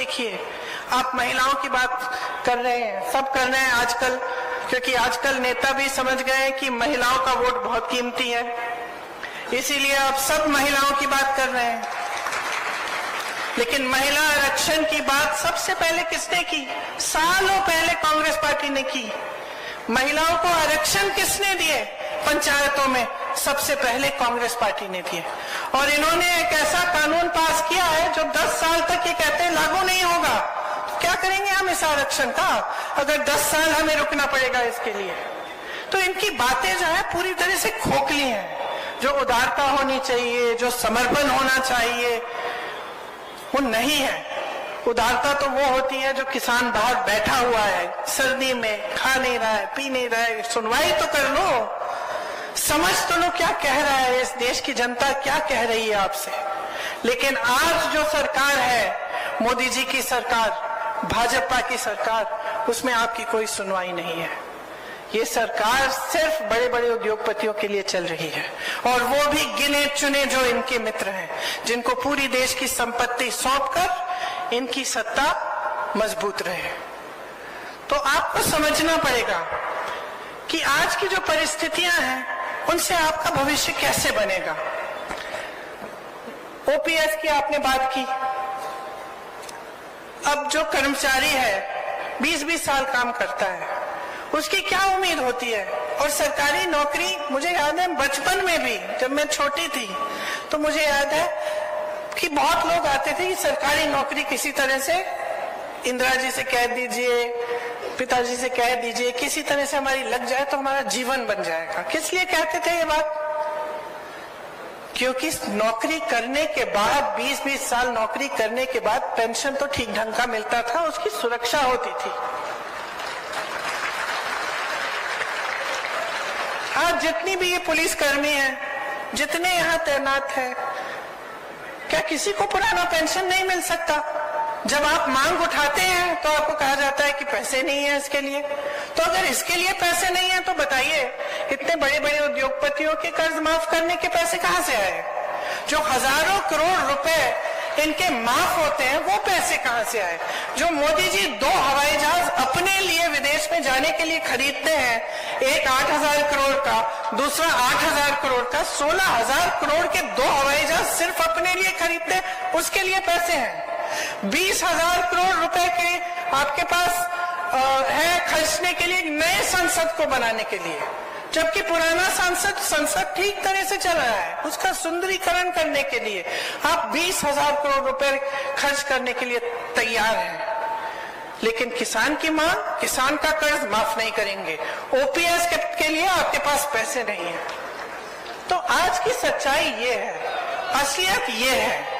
देखिए, आप महिलाओं की बात कर रहे हैं, सब कर रहे हैं आजकल, क्योंकि आजकल नेता भी समझ गए कि महिलाओं का वोट बहुत कीमती है, इसीलिए आप सब महिलाओं की बात कर रहे हैं। लेकिन महिला आरक्षण की बात सबसे पहले किसने की? सालों पहले कांग्रेस पार्टी ने की। महिलाओं को आरक्षण किसने दिए? पंचायतों में सबसे पहले कांग्रेस पार्टी ने दिए। और इन्होंने एक ऐसा कानून पास किया है जो 10 साल तक ये कहते हैं लागू नहीं होगा। तो क्या करेंगे हम इस आरक्षण का, अगर 10 साल हमें रुकना पड़ेगा इसके लिए? तो इनकी बातें जो है पूरी तरह से खोखली हैं। जो उदारता होनी चाहिए, जो समर्पण होना चाहिए, वो नहीं है। उदारता तो वो होती है जो किसान बाहर बैठा हुआ है, सर्दी में खा नहीं रहा है, पी नहीं रहा है, सुनवाई तो कर लो, समझ तो लो क्या कह रहा है इस देश की जनता, क्या कह रही है आपसे। लेकिन आज जो सरकार है, मोदी जी की सरकार, भाजपा की सरकार, उसमें आपकी कोई सुनवाई नहीं है। ये सरकार सिर्फ बड़े बड़े उद्योगपतियों के लिए चल रही है, और वो भी गिने चुने जो इनके मित्र हैं, जिनको पूरी देश की संपत्ति सौंपकर इनकी सत्ता मजबूत रहे। तो आपको समझना पड़ेगा कि आज की जो परिस्थितियां हैं उनसे आपका भविष्य कैसे बनेगा। ओपीएस की आपने बात की। अब जो कर्मचारी है 20-20 साल काम करता है, उसकी क्या उम्मीद होती है? और सरकारी नौकरी, मुझे याद है बचपन में भी जब मैं छोटी थी तो मुझे याद है कि बहुत लोग आते थे कि सरकारी नौकरी किसी तरह से इंदिरा जी से कह दीजिए, पिताजी से कह दीजिए, किसी तरह से हमारी लग जाए तो हमारा जीवन बन जाएगा। किस लिए कहते थे ये बात? क्योंकि नौकरी करने के बाद 20-20 साल नौकरी करने के बाद पेंशन तो ठीक ढंग का मिलता था, उसकी सुरक्षा होती थी। आज जितनी भी ये पुलिसकर्मी है, जितने यहाँ तैनात हैं, क्या किसी को पुराना पेंशन नहीं मिल सकता? जब आप मांग उठाते हैं तो आपको कहा जाता है कि पैसे नहीं है इसके लिए। तो अगर इसके लिए पैसे नहीं है तो बताइए, इतने बड़े बड़े उद्योगपतियों के कर्ज माफ करने के पैसे कहां से आए? जो हजारों करोड़ रुपए इनके माफ होते हैं, वो पैसे कहां से आए? जो मोदी जी 2 हवाई जहाज अपने लिए विदेश में जाने के लिए खरीदते हैं, एक 8,000 करोड़ का, दूसरा 8,000 करोड़ का, 16,000 करोड़ के 2 हवाई जहाज सिर्फ अपने लिए खरीदते हैं, उसके लिए पैसे हैं। 20,000 करोड़ रुपए के आपके पास है खर्चने के लिए नए संसद को बनाने के लिए, जबकि पुराना संसद ठीक तरह से चल रहा है। उसका सुंदरीकरण करने के लिए आप 20,000 करोड़ रुपए खर्च करने के लिए तैयार हैं, लेकिन किसान की मांग, किसान का कर्ज माफ नहीं करेंगे। ओपीएस के लिए आपके पास पैसे नहीं है। तो आज की सच्चाई ये है, असलियत ये है